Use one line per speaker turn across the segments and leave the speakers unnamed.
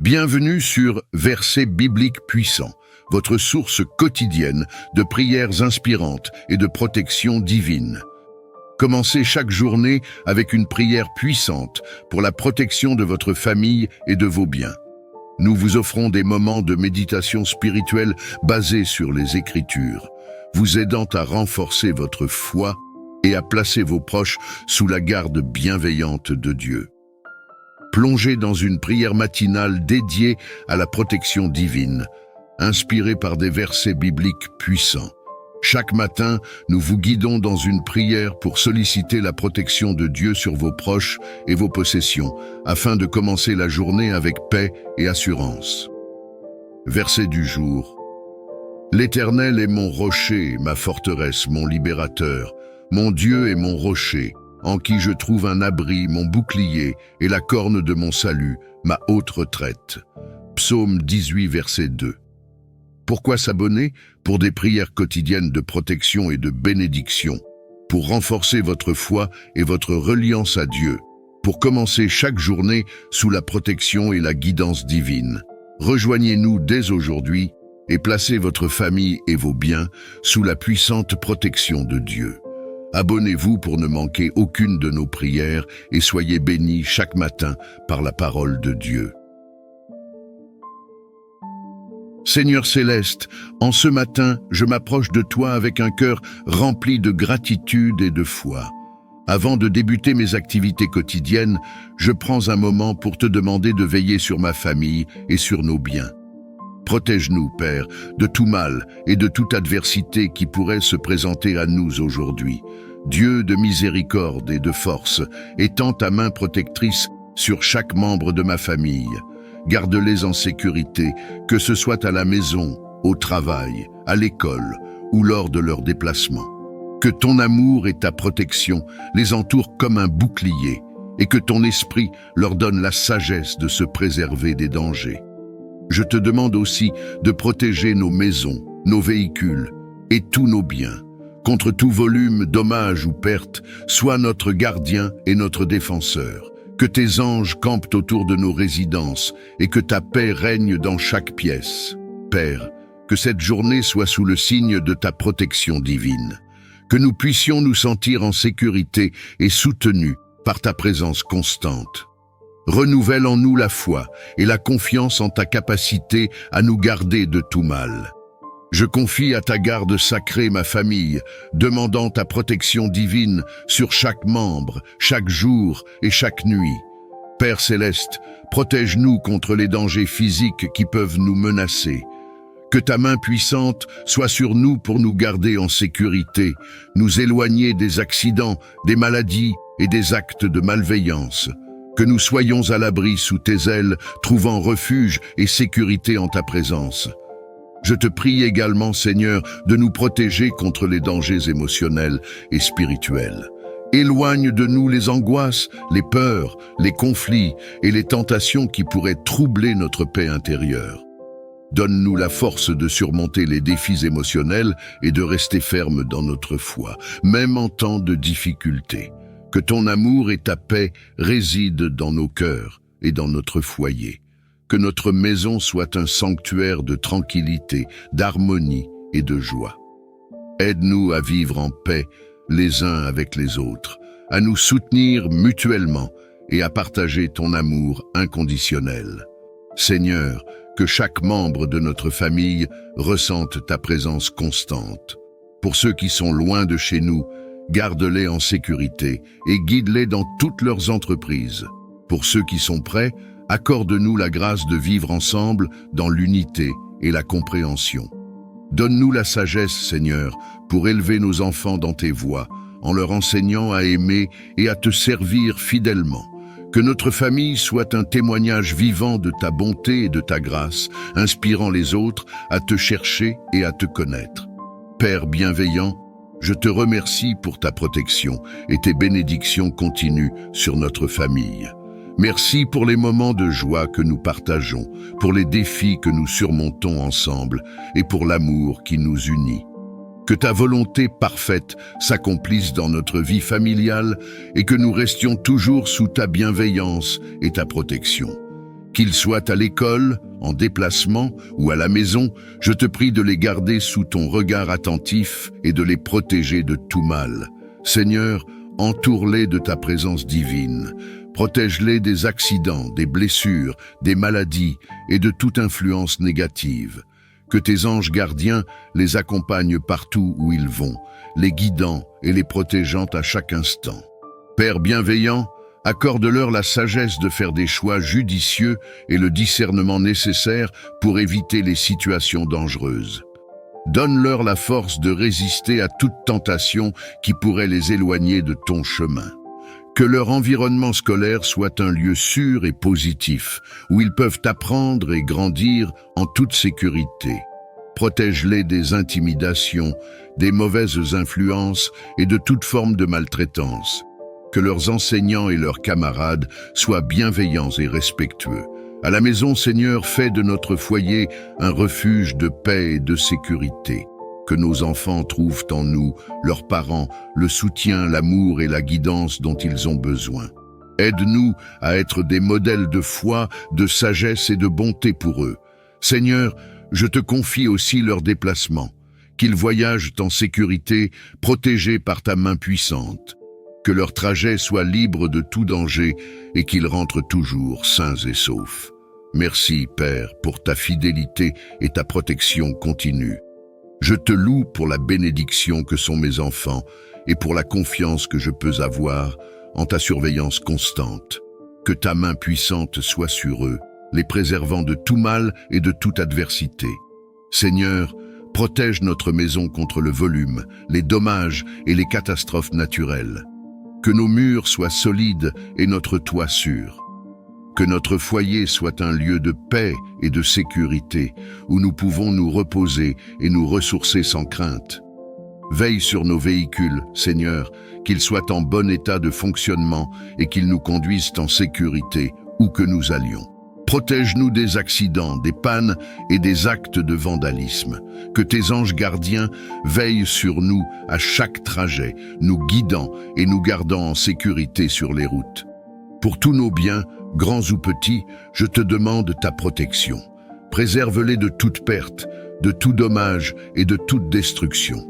Bienvenue sur Versets bibliques puissants, votre source quotidienne de prières inspirantes et de protection divine. Commencez chaque journée avec une prière puissante pour la protection de votre famille et de vos biens. Nous vous offrons des moments de méditation spirituelle basés sur les Écritures, vous aidant à renforcer votre foi et à placer vos proches sous la garde bienveillante de Dieu. Plongez dans une prière matinale dédiée à la protection divine, inspirée par des versets bibliques puissants. Chaque matin, nous vous guidons dans une prière pour solliciter la protection de Dieu sur vos proches et vos possessions, afin de commencer la journée avec paix et assurance. Verset du jour. L'Éternel est mon rocher, ma forteresse, mon libérateur, mon Dieu est mon rocher, en qui je trouve un abri, mon bouclier et la corne de mon salut, ma haute retraite. Psaume 18, verset 2. Pourquoi s'abonner? Pour des prières quotidiennes de protection et de bénédiction, pour renforcer votre foi et votre reliance à Dieu, pour commencer chaque journée sous la protection et la guidance divine. Rejoignez-nous dès aujourd'hui et placez votre famille et vos biens sous la puissante protection de Dieu. Abonnez-vous pour ne manquer aucune de nos prières et soyez bénis chaque matin par la parole de Dieu. Seigneur céleste, en ce matin, je m'approche de toi avec un cœur rempli de gratitude et de foi. Avant de débuter mes activités quotidiennes, je prends un moment pour te demander de veiller sur ma famille et sur nos biens. Protège-nous, Père, de tout mal et de toute adversité qui pourrait se présenter à nous aujourd'hui. Dieu de miséricorde et de force, étends ta main protectrice sur chaque membre de ma famille. Garde-les en sécurité, que ce soit à la maison, au travail, à l'école ou lors de leur déplacement. Que ton amour et ta protection les entourent comme un bouclier et que ton esprit leur donne la sagesse de se préserver des dangers. Je te demande aussi de protéger nos maisons, nos véhicules et tous nos biens. Contre tout volume, dommage ou perte, sois notre gardien et notre défenseur. Que tes anges campent autour de nos résidences et que ta paix règne dans chaque pièce. Père, que cette journée soit sous le signe de ta protection divine. Que nous puissions nous sentir en sécurité et soutenus par ta présence constante. Renouvelle en nous la foi et la confiance en ta capacité à nous garder de tout mal. Je confie à ta garde sacrée ma famille, demandant ta protection divine sur chaque membre, chaque jour et chaque nuit. Père céleste, protège-nous contre les dangers physiques qui peuvent nous menacer. Que ta main puissante soit sur nous pour nous garder en sécurité, nous éloigner des accidents, des maladies et des actes de malveillance. Que nous soyons à l'abri sous tes ailes, trouvant refuge et sécurité en ta présence. Je te prie également, Seigneur, de nous protéger contre les dangers émotionnels et spirituels. Éloigne de nous les angoisses, les peurs, les conflits et les tentations qui pourraient troubler notre paix intérieure. Donne-nous la force de surmonter les défis émotionnels et de rester fermes dans notre foi, même en temps de difficulté. Que ton amour et ta paix résident dans nos cœurs et dans notre foyer. Que notre maison soit un sanctuaire de tranquillité, d'harmonie et de joie. Aide-nous à vivre en paix les uns avec les autres, à nous soutenir mutuellement et à partager ton amour inconditionnel. Seigneur, que chaque membre de notre famille ressente ta présence constante. Pour ceux qui sont loin de chez nous, garde-les en sécurité et guide-les dans toutes leurs entreprises. Pour ceux qui sont prêts, accorde-nous la grâce de vivre ensemble dans l'unité et la compréhension. Donne-nous la sagesse, Seigneur, pour élever nos enfants dans tes voies, en leur enseignant à aimer et à te servir fidèlement. Que notre famille soit un témoignage vivant de ta bonté et de ta grâce, inspirant les autres à te chercher et à te connaître. Père bienveillant, je te remercie pour ta protection et tes bénédictions continues sur notre famille. Merci pour les moments de joie que nous partageons, pour les défis que nous surmontons ensemble et pour l'amour qui nous unit. Que ta volonté parfaite s'accomplisse dans notre vie familiale et que nous restions toujours sous ta bienveillance et ta protection. Qu'ils soient à l'école, en déplacement ou à la maison, je te prie de les garder sous ton regard attentif et de les protéger de tout mal. Seigneur, entoure-les de ta présence divine. Protège-les des accidents, des blessures, des maladies et de toute influence négative. Que tes anges gardiens les accompagnent partout où ils vont, les guidant et les protégeant à chaque instant. Père bienveillant, accorde-leur la sagesse de faire des choix judicieux et le discernement nécessaire pour éviter les situations dangereuses. Donne-leur la force de résister à toute tentation qui pourrait les éloigner de ton chemin. Que leur environnement scolaire soit un lieu sûr et positif, où ils peuvent apprendre et grandir en toute sécurité. Protège-les des intimidations, des mauvaises influences et de toute forme de maltraitance. Que leurs enseignants et leurs camarades soient bienveillants et respectueux. À la maison, Seigneur, fais de notre foyer un refuge de paix et de sécurité. Que nos enfants trouvent en nous, leurs parents, le soutien, l'amour et la guidance dont ils ont besoin. Aide-nous à être des modèles de foi, de sagesse et de bonté pour eux. Seigneur, je te confie aussi leurs déplacements. Qu'ils voyagent en sécurité, protégés par ta main puissante. Que leur trajet soit libre de tout danger et qu'ils rentrent toujours sains et saufs. Merci, Père, pour ta fidélité et ta protection continue. Je te loue pour la bénédiction que sont mes enfants et pour la confiance que je peux avoir en ta surveillance constante. Que ta main puissante soit sur eux, les préservant de tout mal et de toute adversité. Seigneur, protège notre maison contre le volume, les dommages et les catastrophes naturelles. Que nos murs soient solides et notre toit sûr. Que notre foyer soit un lieu de paix et de sécurité, où nous pouvons nous reposer et nous ressourcer sans crainte. Veille sur nos véhicules, Seigneur, qu'ils soient en bon état de fonctionnement et qu'ils nous conduisent en sécurité où que nous allions. Protège-nous des accidents, des pannes et des actes de vandalisme. Que tes anges gardiens veillent sur nous à chaque trajet, nous guidant et nous gardant en sécurité sur les routes. Pour tous nos biens, grands ou petits, je te demande ta protection. Préserve-les de toute perte, de tout dommage et de toute destruction.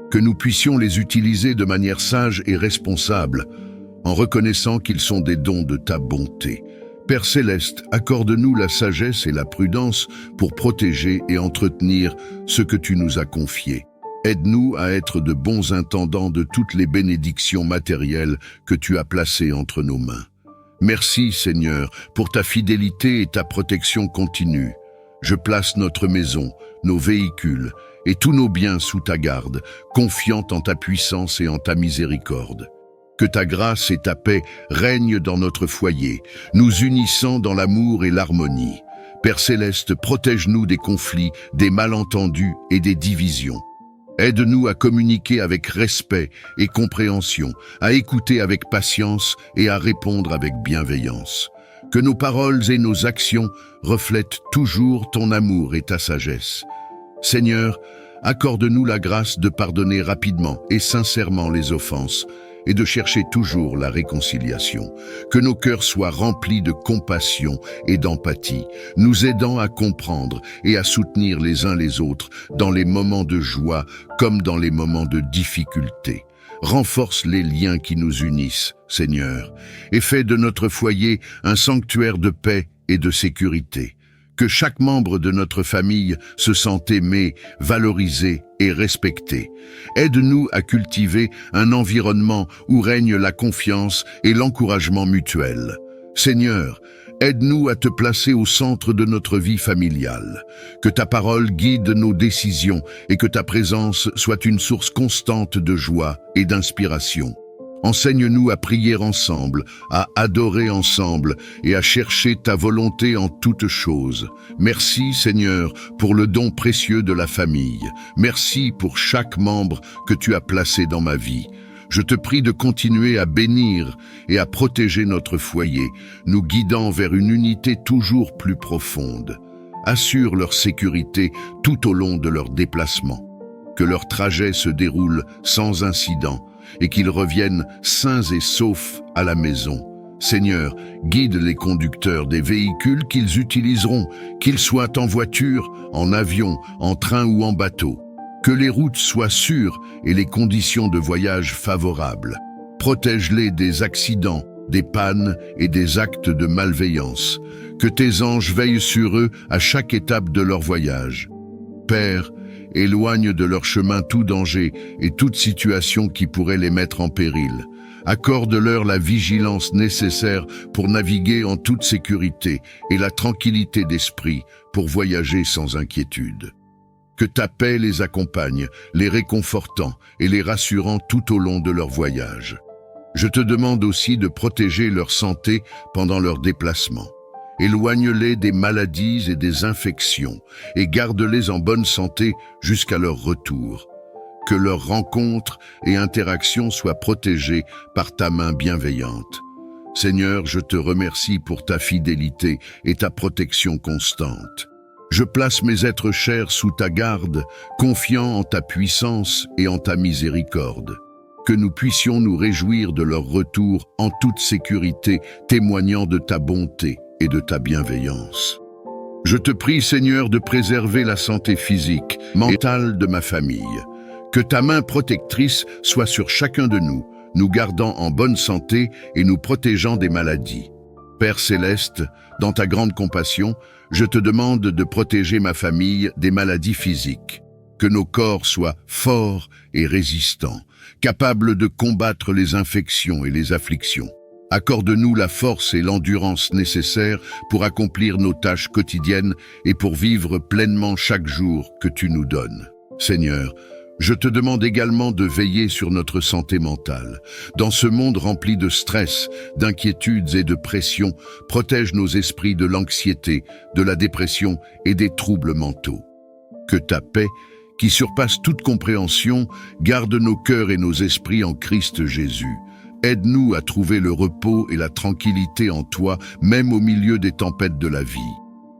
Que nous puissions les utiliser de manière sage et responsable, en reconnaissant qu'ils sont des dons de ta bonté. Père Céleste, accorde-nous la sagesse et la prudence pour protéger et entretenir ce que tu nous as confié. Aide-nous à être de bons intendants de toutes les bénédictions matérielles que tu as placées entre nos mains. Merci, Seigneur, pour ta fidélité et ta protection continue. Je place notre maison, nos véhicules et tous nos biens sous ta garde, confiant en ta puissance et en ta miséricorde. Que ta grâce et ta paix règnent dans notre foyer, nous unissant dans l'amour et l'harmonie. Père Céleste, protège-nous des conflits, des malentendus et des divisions. Aide-nous à communiquer avec respect et compréhension, à écouter avec patience et à répondre avec bienveillance. Que nos paroles et nos actions reflètent toujours ton amour et ta sagesse. Seigneur, accorde-nous la grâce de pardonner rapidement et sincèrement les offenses et de chercher toujours la réconciliation. Que nos cœurs soient remplis de compassion et d'empathie, nous aidant à comprendre et à soutenir les uns les autres dans les moments de joie comme dans les moments de difficulté. Renforce les liens qui nous unissent, Seigneur, et fais de notre foyer un sanctuaire de paix et de sécurité. Que chaque membre de notre famille se sente aimé, valorisé et respecté. Aide-nous à cultiver un environnement où règne la confiance et l'encouragement mutuel. Seigneur, aide-nous à te placer au centre de notre vie familiale. Que ta parole guide nos décisions et que ta présence soit une source constante de joie et d'inspiration. Enseigne-nous à prier ensemble, à adorer ensemble et à chercher ta volonté en toutes choses. Merci, Seigneur, pour le don précieux de la famille. Merci pour chaque membre que tu as placé dans ma vie. Je te prie de continuer à bénir et à protéger notre foyer, nous guidant vers une unité toujours plus profonde. Assure leur sécurité tout au long de leur déplacement. Que leur trajet se déroule sans incident et qu'ils reviennent sains et saufs à la maison. Seigneur, guide les conducteurs des véhicules qu'ils utiliseront, qu'ils soient en voiture, en avion, en train ou en bateau. Que les routes soient sûres et les conditions de voyage favorables. Protège-les des accidents, des pannes et des actes de malveillance. Que tes anges veillent sur eux à chaque étape de leur voyage. Père, éloigne de leur chemin tout danger et toute situation qui pourrait les mettre en péril. Accorde-leur la vigilance nécessaire pour naviguer en toute sécurité et la tranquillité d'esprit pour voyager sans inquiétude. Que ta paix les accompagne, les réconfortant et les rassurant tout au long de leur voyage. Je te demande aussi de protéger leur santé pendant leur déplacement. Éloigne-les des maladies et des infections et garde-les en bonne santé jusqu'à leur retour. Que leurs rencontres et interactions soient protégées par ta main bienveillante. Seigneur, je te remercie pour ta fidélité et ta protection constante. Je place mes êtres chers sous ta garde, confiant en ta puissance et en ta miséricorde. Que nous puissions nous réjouir de leur retour en toute sécurité, témoignant de ta bonté et de ta bienveillance. Je te prie, Seigneur, de préserver la santé physique, mentale de ma famille. Que ta main protectrice soit sur chacun de nous, nous gardant en bonne santé et nous protégeant des maladies. Père céleste, dans ta grande compassion, je te demande de protéger ma famille des maladies physiques. Que nos corps soient forts et résistants, capables de combattre les infections et les afflictions. Accorde-nous la force et l'endurance nécessaires pour accomplir nos tâches quotidiennes et pour vivre pleinement chaque jour que tu nous donnes. Seigneur, je te demande également de veiller sur notre santé mentale. Dans ce monde rempli de stress, d'inquiétudes et de pression, protège nos esprits de l'anxiété, de la dépression et des troubles mentaux. Que ta paix, qui surpasse toute compréhension, garde nos cœurs et nos esprits en Christ Jésus. Aide-nous à trouver le repos et la tranquillité en toi, même au milieu des tempêtes de la vie.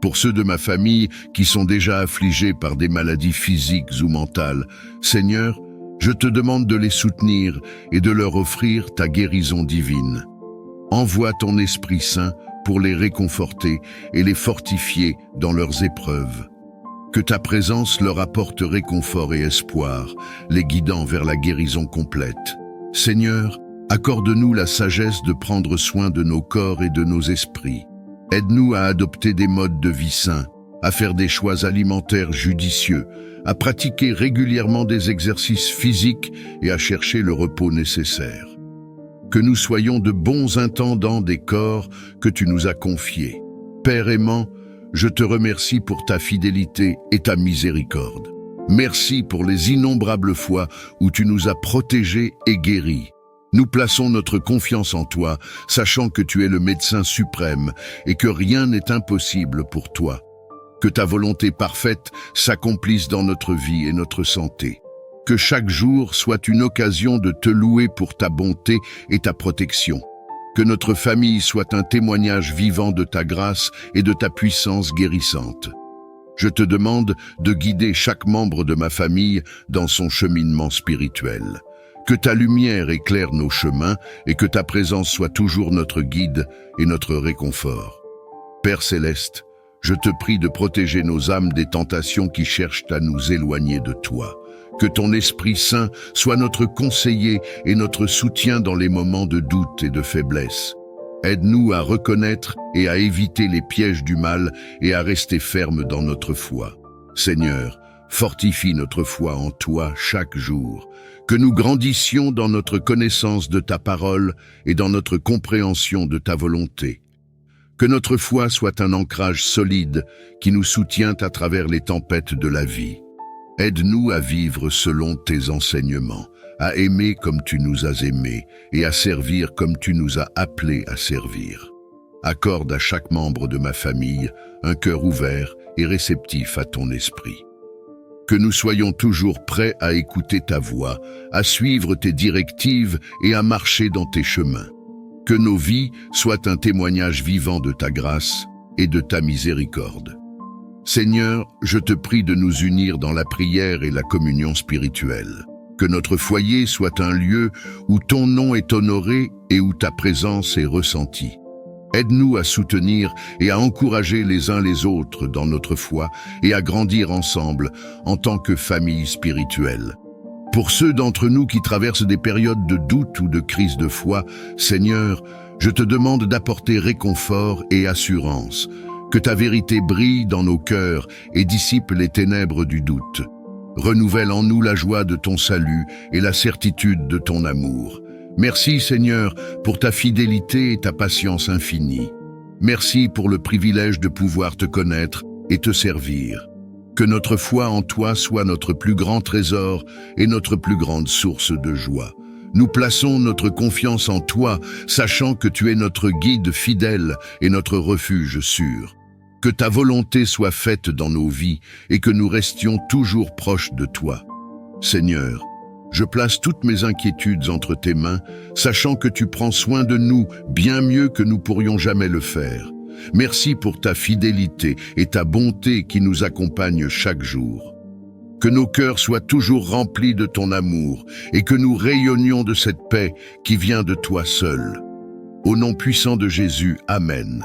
Pour ceux de ma famille qui sont déjà affligés par des maladies physiques ou mentales, Seigneur, je te demande de les soutenir et de leur offrir ta guérison divine. Envoie ton Esprit Saint pour les réconforter et les fortifier dans leurs épreuves. Que ta présence leur apporte réconfort et espoir, les guidant vers la guérison complète. Seigneur, accorde-nous la sagesse de prendre soin de nos corps et de nos esprits. Aide-nous à adopter des modes de vie sains, à faire des choix alimentaires judicieux, à pratiquer régulièrement des exercices physiques et à chercher le repos nécessaire. Que nous soyons de bons intendants des corps que tu nous as confiés. Père aimant, je te remercie pour ta fidélité et ta miséricorde. Merci pour les innombrables fois où tu nous as protégés et guéris. Nous plaçons notre confiance en toi, sachant que tu es le médecin suprême et que rien n'est impossible pour toi. Que ta volonté parfaite s'accomplisse dans notre vie et notre santé. Que chaque jour soit une occasion de te louer pour ta bonté et ta protection. Que notre famille soit un témoignage vivant de ta grâce et de ta puissance guérissante. Je te demande de guider chaque membre de ma famille dans son cheminement spirituel. Que ta lumière éclaire nos chemins et que ta présence soit toujours notre guide et notre réconfort. Père céleste, je te prie de protéger nos âmes des tentations qui cherchent à nous éloigner de toi. Que ton Esprit Saint soit notre conseiller et notre soutien dans les moments de doute et de faiblesse. Aide-nous à reconnaître et à éviter les pièges du mal et à rester fermes dans notre foi. Seigneur, fortifie notre foi en toi chaque jour. Que nous grandissions dans notre connaissance de ta parole et dans notre compréhension de ta volonté. Que notre foi soit un ancrage solide qui nous soutient à travers les tempêtes de la vie. Aide-nous à vivre selon tes enseignements, à aimer comme tu nous as aimés et à servir comme tu nous as appelés à servir. Accorde à chaque membre de ma famille un cœur ouvert et réceptif à ton esprit. Que nous soyons toujours prêts à écouter ta voix, à suivre tes directives et à marcher dans tes chemins. Que nos vies soient un témoignage vivant de ta grâce et de ta miséricorde. Seigneur, je te prie de nous unir dans la prière et la communion spirituelle. Que notre foyer soit un lieu où ton nom est honoré et où ta présence est ressentie. Aide-nous à soutenir et à encourager les uns les autres dans notre foi et à grandir ensemble en tant que famille spirituelle. Pour ceux d'entre nous qui traversent des périodes de doute ou de crise de foi, Seigneur, je te demande d'apporter réconfort et assurance, que ta vérité brille dans nos cœurs et dissipe les ténèbres du doute. Renouvelle en nous la joie de ton salut et la certitude de ton amour. Merci Seigneur pour ta fidélité et ta patience infinie. Merci pour le privilège de pouvoir te connaître et te servir. Que notre foi en toi soit notre plus grand trésor et notre plus grande source de joie. Nous plaçons notre confiance en toi, sachant que tu es notre guide fidèle et notre refuge sûr. Que ta volonté soit faite dans nos vies et que nous restions toujours proches de toi. Seigneur, je place toutes mes inquiétudes entre tes mains, sachant que tu prends soin de nous bien mieux que nous pourrions jamais le faire. Merci pour ta fidélité et ta bonté qui nous accompagnent chaque jour. Que nos cœurs soient toujours remplis de ton amour et que nous rayonnions de cette paix qui vient de toi seul. Au nom puissant de Jésus, Amen.